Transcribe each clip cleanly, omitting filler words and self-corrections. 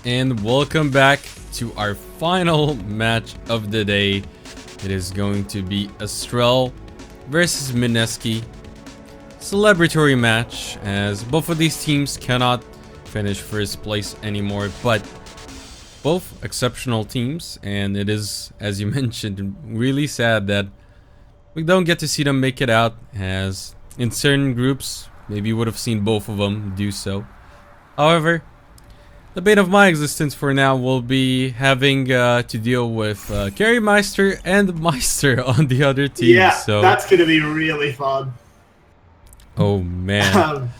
and welcome back to our final match of the day. It is going to be Estrell versus Mineski. Celebratory match, as both of these teams cannot finish first place anymore, but both exceptional teams, and it is, as you mentioned, really sad that we don't get to see them make it out, as in certain groups maybe you would have seen both of them do so. However, the bane of my existence for now will be having to deal with Carry Meister and Meister on the other team. Yeah, so that's going to be really fun. Oh man.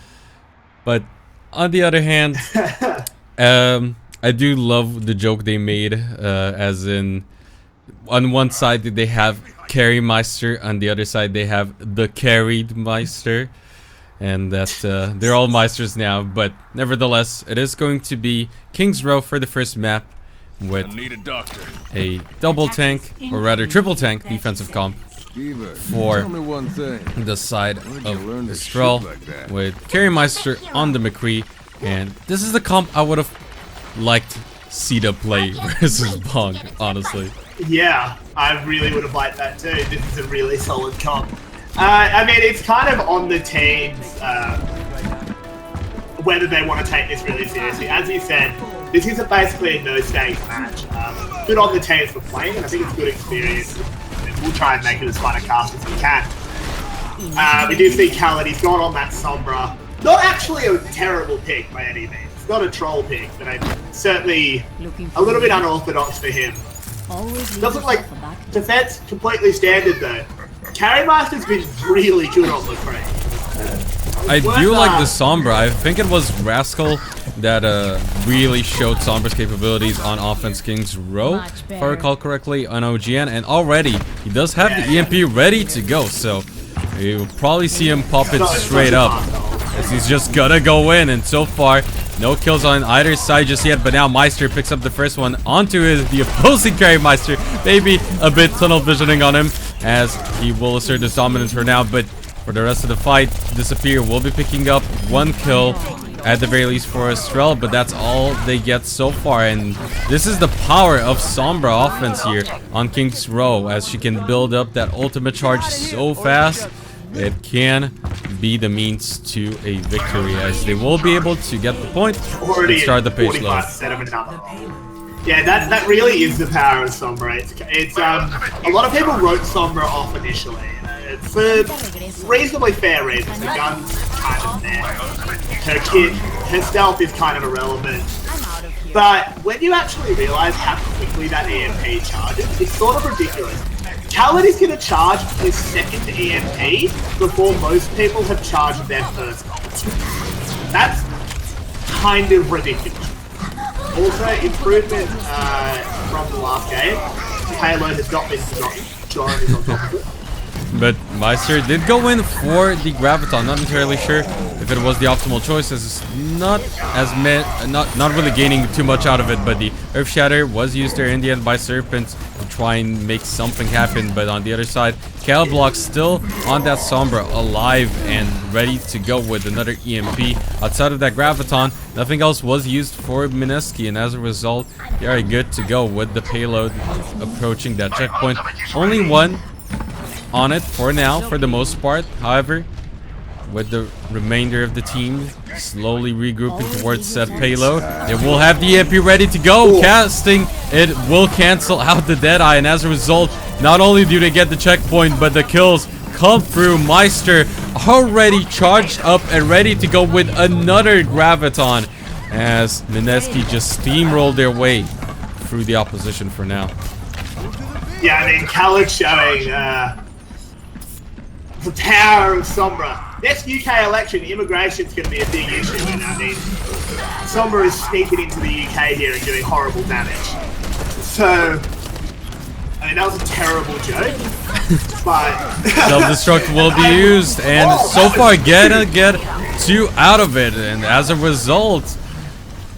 But on the other hand, I do love the joke they made, as in on one side they have Carry Meister, on the other side they have the Carried Meister. And that they're all Meisters now, but nevertheless, it is going to be King's Row for the first map with a double tank, or rather triple tank defensive comp for the side of Estrell with Carry Meister on the McCree. And this is the comp I would have liked Sita play versus Bong, honestly. Yeah, I really would have liked that too. This is a really solid comp. I mean, it's kind of on the teams whether they want to take this really seriously. As you said, this is basically a no-stakes match. Good on the teams for playing, and I think it's a good experience. And we'll try and make it as fun a cast as we can. We do see Khaled, he's gone on that Sombra. Not actually a terrible pick by any means. It's not a troll pick, but certainly a little bit unorthodox for him. Doesn't like defense completely standard though. Carry Master's been really good on the crate. I do like the Sombra. I think it was Rascal that really showed Sombra's capabilities on offense King's Row, if I recall correctly, on OGN, and already he does have the EMP ready to go, so you'll probably see him pop it straight up, as he's just gonna go in, and so far no kills on either side just yet, but now Meister picks up the first one onto the opposing Carry Meister. Maybe a bit tunnel visioning on him, as he will assert his dominance for now, but for the rest of the fight, Disappear will be picking up one kill at the very least for Estrell, but that's all they get so far. And this is the power of Sombra offense here on King's Row, as she can build up that ultimate charge so fast. It can be the means to a victory, as they will be able to get the point and start the page load. Yeah, that really is the power of Sombra. It's a lot of people wrote Sombra off initially for reasonably fair reasons. The gun's kind of there. Her kit, her stealth is kind of irrelevant. But when you actually realize how quickly that EMP charges, it's sort of ridiculous. Khaled is going to charge his second EMP before most people have charged their first ult. That's kind of ridiculous. Also, improvement from the last game. Payload has not been forgotten. John is on top of it. But Meister did go in for the Graviton. Not entirely sure if it was the optimal choice, as it's not really gaining too much out of it. But the Earth Shatter was used there in the end by Serpent to try and make something happen. But on the other side, Calblock still on that Sombra, alive and ready to go with another EMP. Outside of that Graviton, nothing else was used for Mineski, and as a result, they are good to go with the payload approaching that checkpoint. Only one on it for now, for the most part. However, with the remainder of the team slowly regrouping towards said payload, it will have the EMP ready to go. Casting, it will cancel out the Deadeye, and as a result, not only do they get the checkpoint, but the kills come through. Meister already charged up and ready to go with another Graviton, as Mineski just steamrolled their way through the opposition for now. Yeah, I mean, Khaled showing the power of Sombra. Next UK election, immigration's going to be a big issue, and I mean, Sombra is sneaking into the UK here and doing horrible damage. So, I mean, that was a terrible joke, but self-destruct will be used, and so far get 2 out of it, and as a result,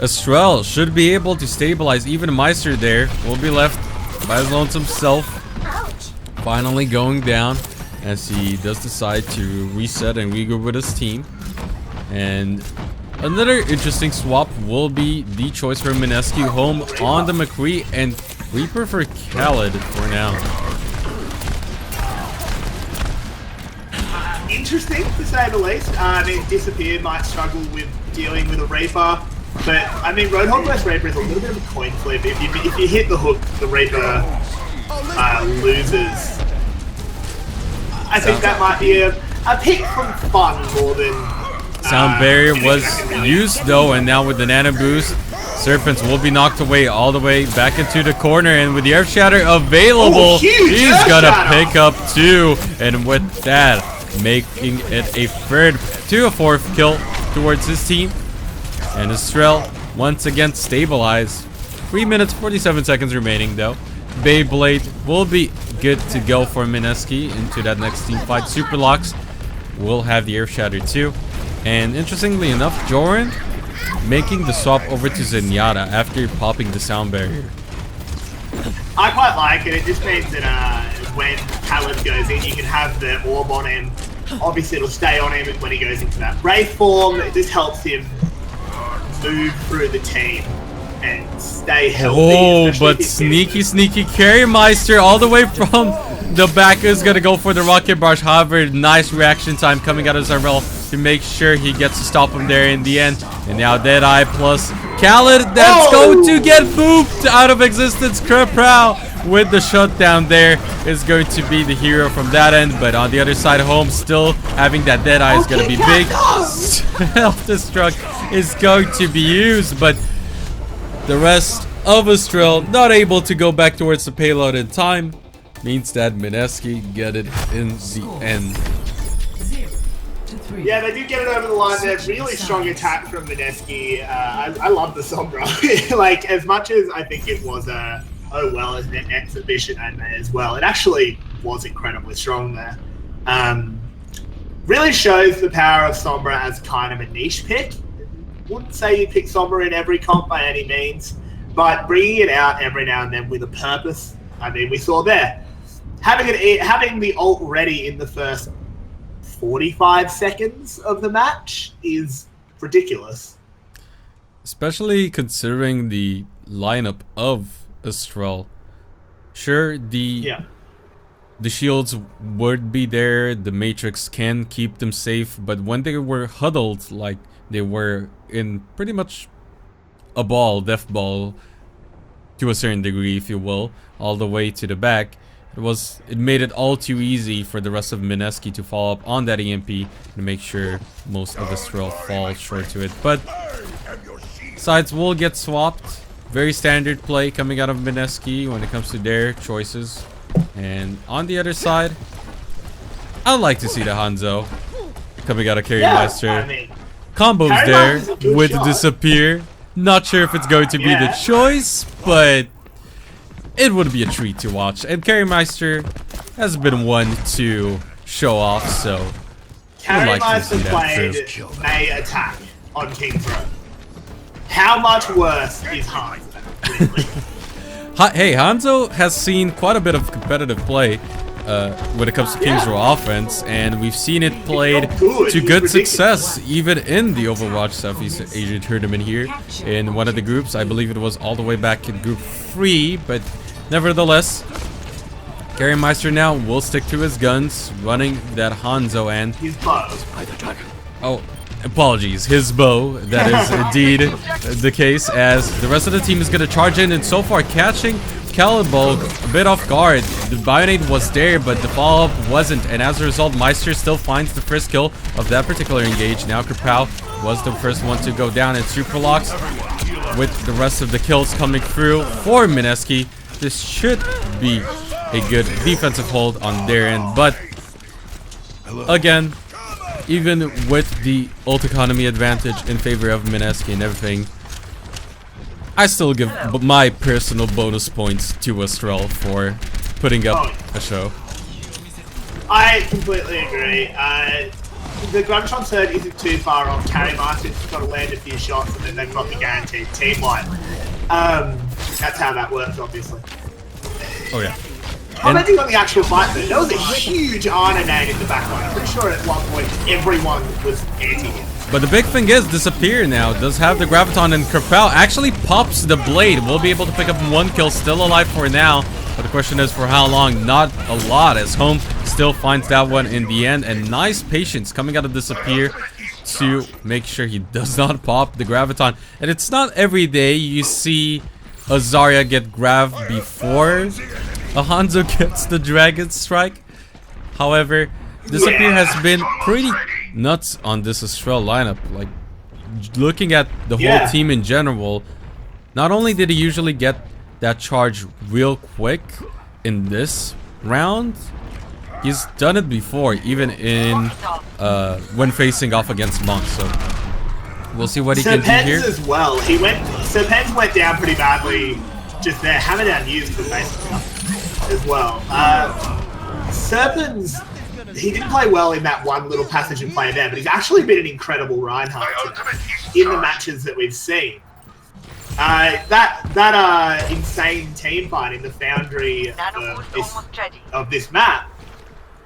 Estrell should be able to stabilize. Even Meister there will be left by his lonesome self, finally going down, as he does decide to reset and regroup with his team. And Another interesting swap will be the choice for Mineski home on the McCree and Reaper for Khaled for now. Interesting to say the least. I mean, Disappear might struggle with dealing with a Reaper, but I mean, Roadhog vs Reaper is a little bit of a coin flip. If you hit the hook, the Reaper loses. I think that might be a pick from fun more than. Sound barrier was used though, and now with the nano boost, Serpents will be knocked away all the way back into the corner, and with the Earth Shatter available, he's gonna pick up 2, and with that, making it a fourth kill towards his team. And Estrell once again stabilized. 3 minutes 47 seconds remaining though. Beyblade will be good to go for Mineski into that next team fight. Superlocks will have the Earth Shatter too. And interestingly enough, Joran making the swap over to Zenyatta after popping the sound barrier. I quite like it. It just means that when Khaled goes in, you can have the orb on him. Obviously, it'll stay on him when he goes into that Wraith form. It just helps him move through the team and stay healthy. Oh, but sneaky Carry Meister all the way from the back is going to go for the Rocket Barrage. However, nice reaction time coming out of Zarel to make sure he gets to stop him there in the end. And now Deadeye plus Khaled, that's going to get booped out of existence. Krepral with the shutdown there is going to be the hero from that end. But on the other side, home still having that Deadeye is going to be big. Self-destruct is going to be used, but the rest of Estrell not able to go back towards the payload in time. Means that Mineski get it in the end. Yeah, they do get it over the line there. Really strong attack from Mineski. I love the Sombra. Like, as much as I think it was a well as an exhibition as well, it actually was incredibly strong there. Really shows the power of Sombra as kind of a niche pick. Wouldn't say you pick Sombra in every comp by any means, but bringing it out every now and then with a purpose. I mean, we saw there. Having the ult ready in the first 45 seconds of the match is ridiculous. Especially considering the lineup of Estrell. Sure, the shields would be there, the Matrix can keep them safe, but when they were huddled like they were in pretty much a ball, death ball, to a certain degree, if you will, all the way to the back, it made it all too easy for the rest of Mineski to follow up on that EMP to make sure most of Estrell falls short to it. But sides will get swapped. Very standard play coming out of Mineski when it comes to their choices. And on the other side, I'd like to see the Hanzo coming out of Carry Meister. I mean, Combos there with shot. Disappear. Not sure if it's going to be the choice, but it would be a treat to watch. And Carry Meister has been one to show off, so Carry like Meister played May attack on King's Row. How much worse is Hanzo? Really? Hey, Hanzo has seen quite a bit of competitive play when it comes to King's Row offense, and we've seen it played to good success even in the Overwatch Southeast Asia tournament here in one of the groups. I believe it was all the way back in Group 3, but nevertheless, Carry Meister now will stick to his guns, running that Hanzo and His bow. oh, apologies, his bow. That is indeed the case, as the rest of the team is going to charge in, and so far catching Calibol a bit off guard. The Bionade was there, but the follow-up wasn't, and as a result, Meister still finds the first kill of that particular engage. Now Kripau was the first one to go down, and Superlocks with the rest of the kills coming through for Mineski. This should be a good defensive hold on their end, but again, even with the ult economy advantage in favor of Mineski and everything, I still give my personal bonus points to Estrell for putting up a show. I completely agree. The Grunchon third isn't too far off. Carry Meister's just got to land a few shots and then they've got the guaranteed team wipe. That's how that works, obviously. Oh yeah. Commenting on the actual fight though, there was a huge Arna nade in the backline. I'm pretty sure at one point everyone was anti him. But the big thing is, Disappear now does have the Graviton, and Kerpal actually pops the blade. We'll be able to pick up 1 kill, still alive for now. But the question is for how long? Not a lot, as Home still finds that one in the end. And nice patience coming out of Disappear to make sure he does not pop the Graviton. And it's not every day you see a Zarya get grabbed before a Hanzo gets the Dragon Strike. However, Disappear has been pretty nuts on this Estrell lineup. Like, looking at the whole team in general, not only did he usually get that charge real quick in this round, he's done it before, even in when facing off against Monk. So we'll see what he can do here. As well. Serpens went down pretty badly just there. Hammer down used the basically as well. Serpens, he didn't play well in that one little passage and play there, but he's actually been an incredible Reinhardt in the matches that we've seen. That insane team fight in the Foundry of this map,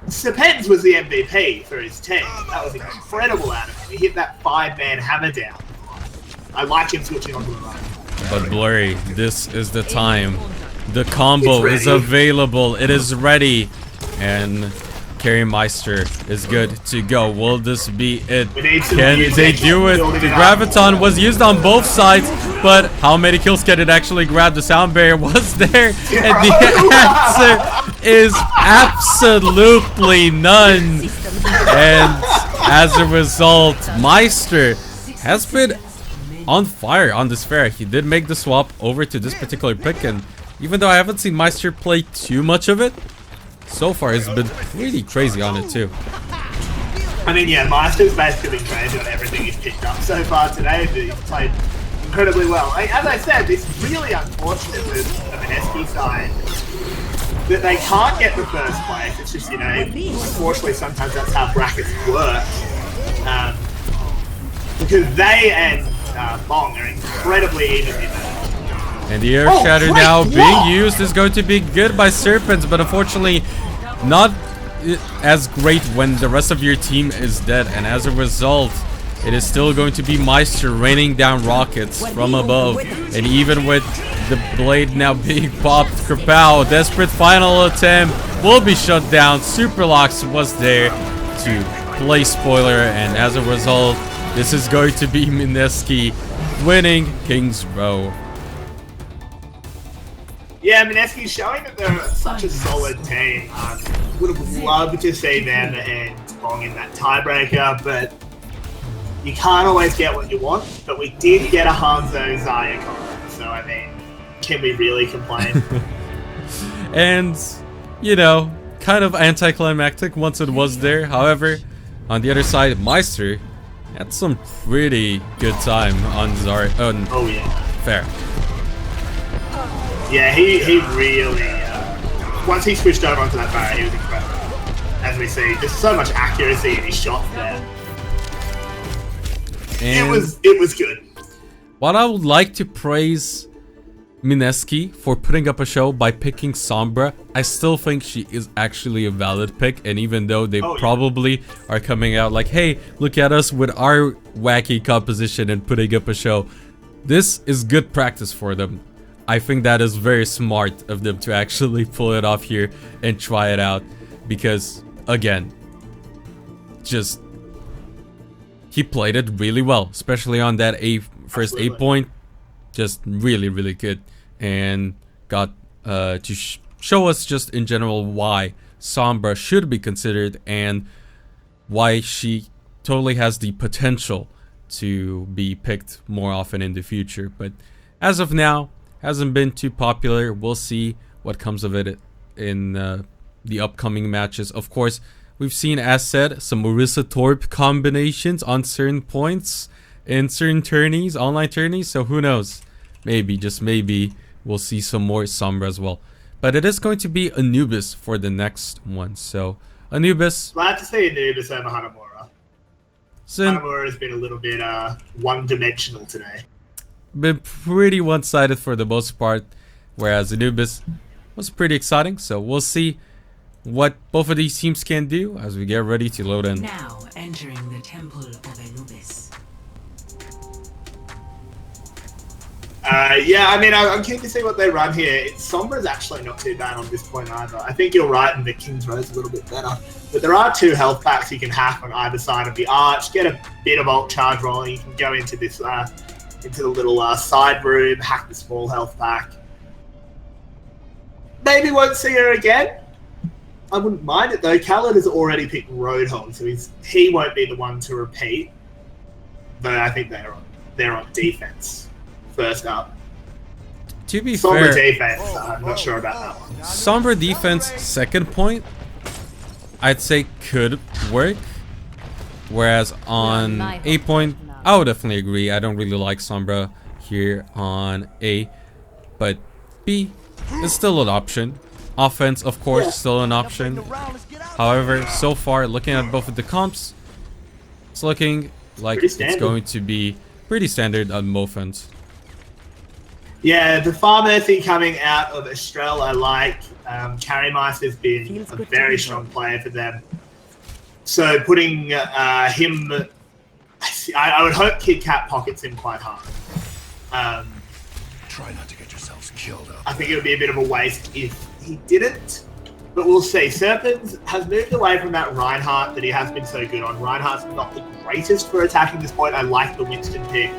Serpens was the MVP for his team. That was incredible out of him. He hit that 5-man hammer down. I like him switching onto the right. But Blurry, this is the time. The combo is available. It is ready. And Carry Meister is good to go. Will this be it? Can they do it? The Graviton was used on both sides, but how many kills can it actually grab? The sound barrier was there, and the answer is absolutely none. And as a result, Meister has been on fire on this fair. He did make the swap over to this particular pick, and even though I haven't seen Meister play too much of it, so far he's been pretty crazy on it too. I mean, yeah, Meister's basically been crazy on everything he's picked up so far today. He's played incredibly well. As I said, it's really unfortunate with the Mineski side that they can't get the first place. It's just, you know, unfortunately sometimes that's how brackets work. Because they and Bong are incredibly even in it. And the Earth Shatter now being used is going to be good by Serpents, but unfortunately not as great when the rest of your team is dead. And as a result, it is still going to be Meister raining down rockets from above. And even with the blade now being popped, Kerpal, desperate final attempt, will be shut down. Superlocks was there to play spoiler, and as a result, this is going to be Mineski winning King's Row. Yeah, Mineski's showing that they're such a solid team. Would have loved to see them and Bong in that tiebreaker, but you can't always get what you want. But we did get a Hanzo Zarya combo, so I mean, can we really complain? And, you know, kind of anticlimactic once it was there. However, on the other side, Meister had some pretty good time on Zarya. Oh yeah. Fair. Yeah, he really, once he switched over onto that barrier, he was incredible. As we see, there's so much accuracy in his shots there. And it was good. What I would like to praise Mineski for putting up a show by picking Sombra, I still think she is actually a valid pick. And even though they probably are coming out like, hey, look at us with our wacky composition and putting up a show, this is good practice for them. I think that is very smart of them to actually pull it off here and try it out. Because, again, just, he played it really well. Especially on that first 8 point. Just really, really good. And got to show us just in general why Sombra should be considered. And why she totally has the potential to be picked more often in the future. But as of now, hasn't been too popular. We'll see what comes of it in the upcoming matches. Of course, we've seen, as said, some Marissa Torp combinations on certain points in certain tourneys, online tourneys. So who knows? Maybe, just maybe, we'll see some more Sombra as well. But it is going to be Anubis for the next one. So Anubis. Glad to see Anubis over Hanamura. Hanamura has been a little bit one-dimensional today. Been pretty one-sided for the most part, whereas Anubis was pretty exciting. So we'll see what both of these teams can do as we get ready to load in. Now entering the temple of Anubis. Yeah, I mean, I'm keen to see what they run here. Sombra's actually not too bad on this point either. I think you're right, and the King's Rose a little bit better. But there are 2 health packs you can hack on either side of the arch. Get a bit of ult charge rolling. You can go into this, into the little side room, hack the small health pack. Maybe won't see her again. I wouldn't mind it though. Khaled has already picked Roadhog, so he won't be the one to repeat. But I think they're on defense first up. To be Sombra fair, defense, I'm not sure about that one. Sombra defense second point, I'd say could work. Whereas on A point, I would definitely agree. I don't really like Sombra here on A, but B is still an option. Offense, of course, still an option. However, so far, looking at both of the comps, it's looking like it's going to be pretty standard on both ends. Yeah, the Farm Earthy coming out of Estrell, I like. Carrymeister has been a very strong player for them. So putting him, I would hope Kid Cat pockets him quite hard. Try not to get yourselves killed up. I think it would be a bit of a waste if he didn't, but we'll see. Serpens has moved away from that Reinhardt that he has been so good on. Reinhardt's not the greatest for attacking this point. I like the Winston pick.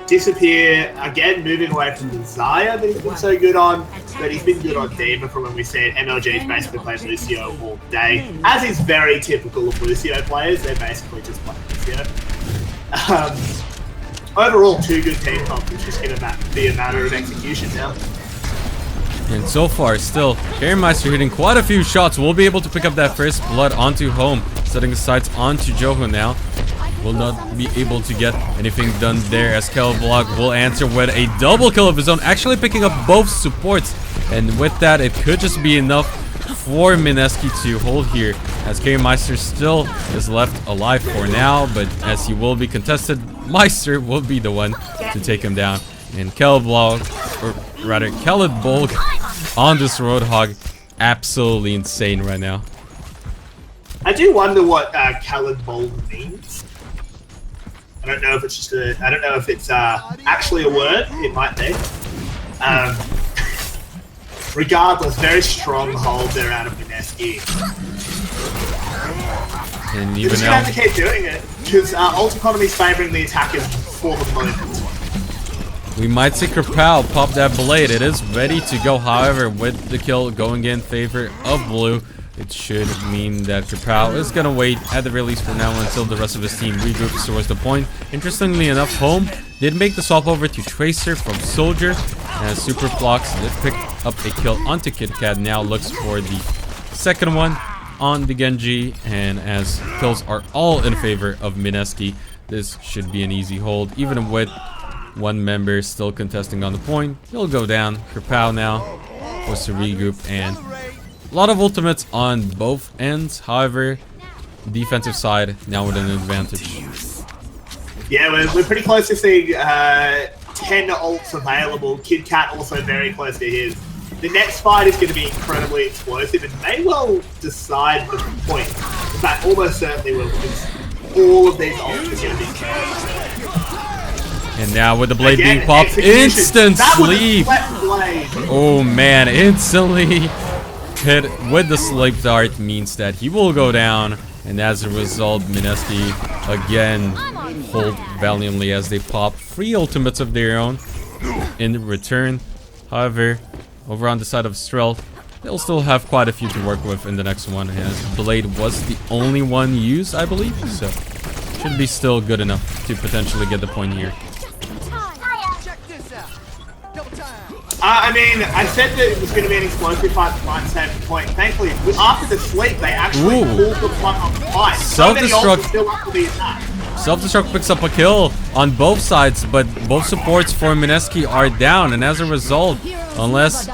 Disappear, again, moving away from the Zaya that he's been so good on, but he's been good on D.Va from when we said MLG's basically played Lucio all day. As is very typical of Lucio players, they're basically just playing Lucio. Overall, 2 good team comps. It's just going to be a matter of execution now. And so far, still, Carrymeister hitting quite a few shots. We'll be able to pick up that first blood onto home, setting the sights onto Joho now. Will not be able to get anything done there as Kelvlog will answer with a double kill of his own, actually picking up both supports. And with that, it could just be enough for Mineski to hold here, as Carrymeister still is left alive for now, but as he will be contested, Meister will be the one to take him down. And Kelvlog, or rather Khaled Bolg on this Roadhog, absolutely insane right now. I do wonder what Khaled Bolg means. I don't know if it's just I don't know if it's actually a word. It might be. Regardless, very strong hold there out of Mineski. And You're even just now, going to have to keep doing it, because ult economy's favouring the attackers for the moment. we might see Krapal pop that blade. It is ready to go, however, with the kill going in favor of Blue, it should mean that Krapal is going to wait at the release for now until the rest of his team regroups towards the point. Interestingly enough, Home did make the swap over to Tracer from Soldier, as Superflox did pick up a kill onto KitKat. Now looks for the second one on the Genji, and as kills are all in favor of Mineski, this should be an easy hold, even with one member still contesting on the point. He'll go down. Krapal now forced to regroup, and a lot of ultimates on both ends. However, defensive side now with an advantage. Yeah, we're pretty close to seeing 10 ults available. Kid Cat also very close to his. The next fight is going to be incredibly explosive and may well decide the point. In fact, almost certainly will, because all of these ults are going to be killed. And now with the blade Again, being popped, execution. instant That was a sleep. swept blade. Oh man, instantly hit with the sleep dart means that he will go down, and as a result, Mineski again hold valiantly as they pop 3 ultimates of their own in return. However, over on the side of Estrell, they'll still have quite a few to work with in the next one, as Blade was the only one used, I believe, so should be still good enough to potentially get the point here. I mean, I said that it was going to be an explosive fight to find save the point. Thankfully, after the sleep, they actually pulled the plug on the fight. Self-destruct. Still up for the attack. Self-destruct picks up a kill on both sides, but both supports for Mineski are down, and as a result, unless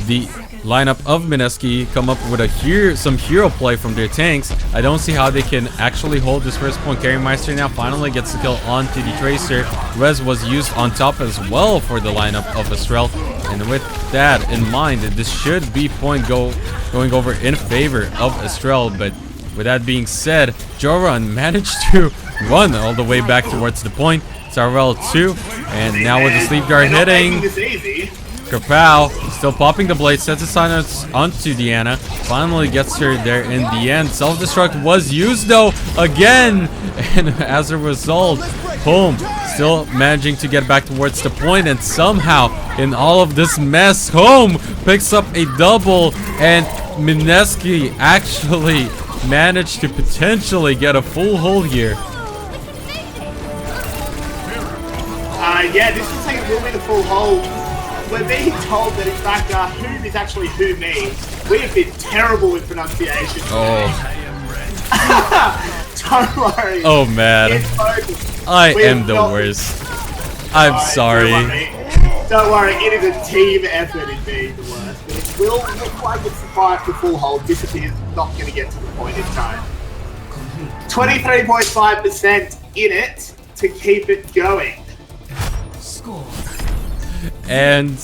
the lineup of Mineski come up with some hero play from their tanks, I don't see how they can actually hold this first point. Carrymeister now finally gets the kill onto the Tracer. Res was used on top as well for the lineup of Estrell, and with that in mind, this should be point going over in favor of Estrell. But with that being said, Joran managed to run all the way back towards the point. It's Starwell 2. And now with the sleep guard They're not making hitting, this easy. Kapow still popping the blade, sets a silence onto Deanna. Finally gets her there in the end. Self-destruct was used though again. And as a result, Home still managing to get back towards the point, and somehow in all of this mess, Home picks up a double, and Mineski actually managed to potentially get a full hold here. Yeah, this looks like it will be the full hold. We're being told that in fact Whom is actually Who Me. We have been terrible with pronunciation. Oh. Don't worry. Oh man. I am the worst. I'm sorry. Don't worry, it is a team effort in being the worst. But it will look like it's the full hold. Disappears, not going to get to the point in time. 23.5% in it to keep it going. And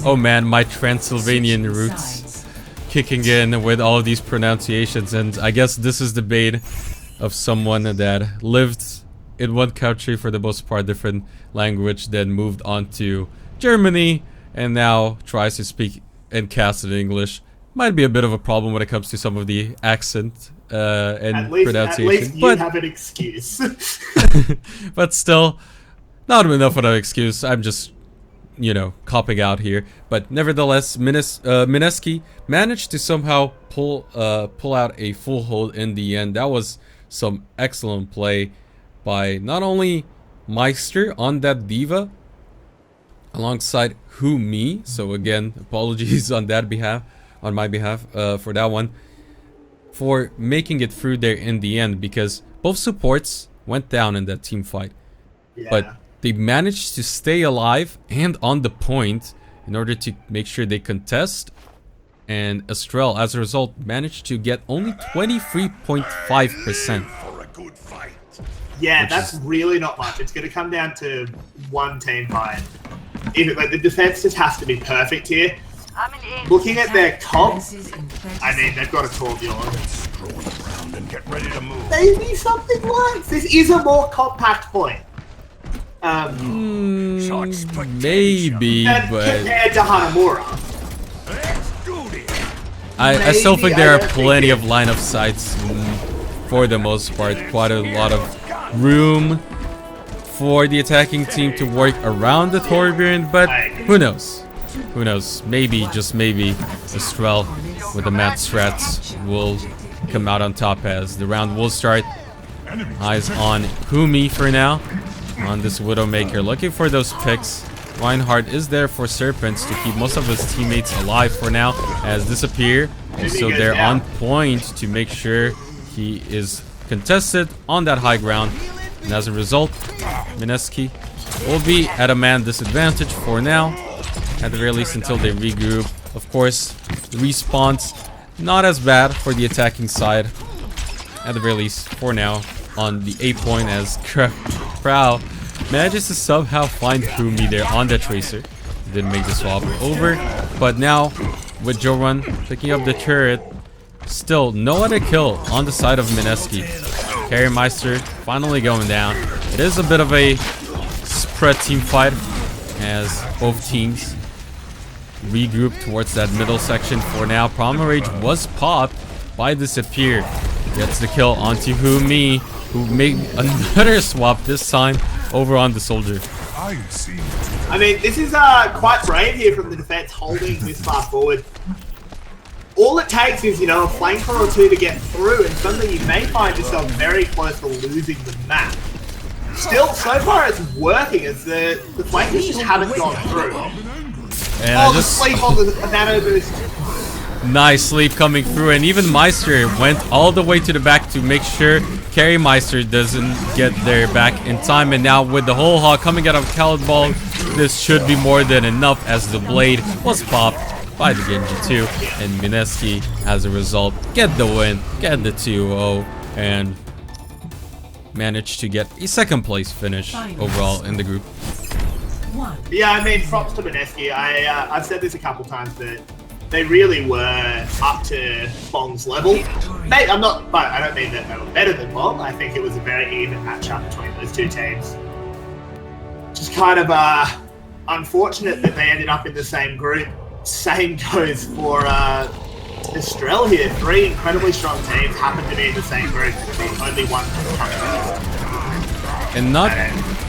oh man, my Transylvanian roots kicking in with all of these pronunciations, and I guess this is the bane of someone that lived in one country for the most part, different language, then moved on to Germany and now tries to speak and cast in English. Might be a bit of a problem when it comes to some of the accent and pronunciation. At least you have an excuse. But still, not enough of an excuse. I'm just, you know, copping out here. But nevertheless, Mineski managed to somehow pull out a full hold in the end. That was some excellent play by not only Meister on that diva alongside Who Me. So again, apologies on that behalf, on my behalf, for that one, for making it through there in the end, because both supports went down in that team fight. Yeah. But they managed to stay alive and on the point in order to make sure they contest. And Estrell, as a result, managed to get only 23.5%. Yeah, that's really not much. It's going to come down to one team fight. Like, the defense just has to be perfect here. Looking at their comp, I mean, they've got a tourbillon. Maybe something like this is a more compact point. Maybe, but compared to Hanamura. I still think there are plenty of line of sights for the most part. Quite a lot of room for the attacking team to work around the tourbillon, but who knows? Who knows? Maybe, just maybe, Estrell with the mat strats will come out on top as the round will start. Eyes on Humi for now, on this Widowmaker, looking for those picks. Reinhardt is there for Serpents to keep most of his teammates alive for now, as Disappear also there on point to make sure he is contested on that high ground. And as a result, Mineski will be at a man disadvantage for now, at the very least until they regroup. Of course, the response not as bad for the attacking side, at the very least for now, on the A point, as Crow manages to somehow find Humi there on the Tracer. Didn't make the swap over, but now with Joran picking up the turret, still no other kill on the side of Mineski. Carry Meister finally going down. It is a bit of a spread team fight as both teams regroup towards that middle section for now. Primal Rage was popped by Disappear. Gets the kill onto Humi, who made another swap, this time over on the Soldier. I mean, this is quite brave here from the defense, holding this far forward. All it takes is, you know, a flanker or two to get through, and suddenly you may find yourself very close to losing the map. Still, so far it's working, as the flankers just haven't gone through. And the sleep on the nano boost. Nice sleep coming through, and even Meister went all the way to the back to make sure Carry Meister doesn't get there back in time. And now with the whole hog coming out of Caliban, this should be more than enough, as the blade was popped by the Genji too, and Mineski, as a result, get the win, get the 2-0, and managed to get a second place finish overall in the group. Yeah, I mean, props to Mineski. I've said this a couple times, but they really were up to Bong's level. Mate, I don't mean that they were better than Bong. I think it was a very even matchup between those two teams. just kind of unfortunate that they ended up in the same group. Same goes for Estrell here. 3 incredibly strong teams happen to be in the same group. Only one country. And not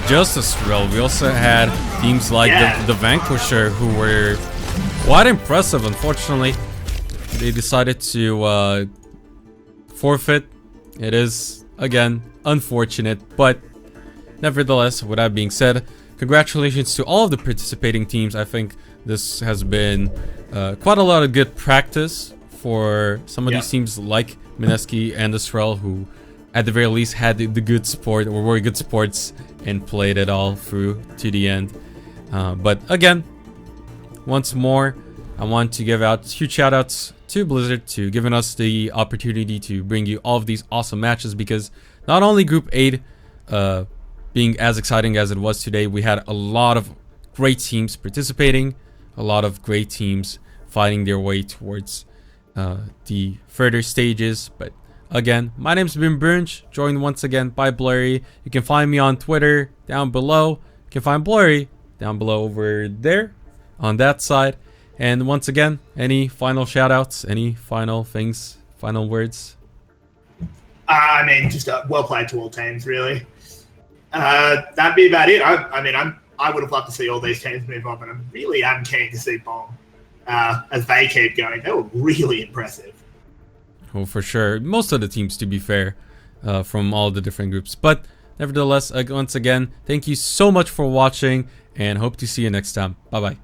just Estrell, we also had teams like the Vanquisher, who were quite impressive. Unfortunately, they decided to forfeit. It is, again, unfortunate, but nevertheless, with that being said, congratulations to all of the participating teams. I think this has been quite a lot of good practice for some of these teams like Mineski and Estrell, who at the very least had the good support, or were good supports, and played it all through to the end. But again, once more, I want to give out huge shout outs to Blizzard to giving us the opportunity to bring you all of these awesome matches, because not only Group 8 being as exciting as it was today, we had a lot of great teams participating, a lot of great teams fighting their way towards the further stages. But again, my name's been Brunch, joined once again by Blurry. You can find me on Twitter down below. You can find Blurry down below over there on that side. And once again, any final shout outs, any final things, final words? I mean, just well played to all teams, really. That'd be about it. I would have loved to see all these teams move on, but I really am keen to see Bong as they keep going. They were really impressive. Oh, for sure. Most of the teams, to be fair, from all the different groups. But nevertheless, once again, thank you so much for watching, and hope to see you next time. Bye-bye.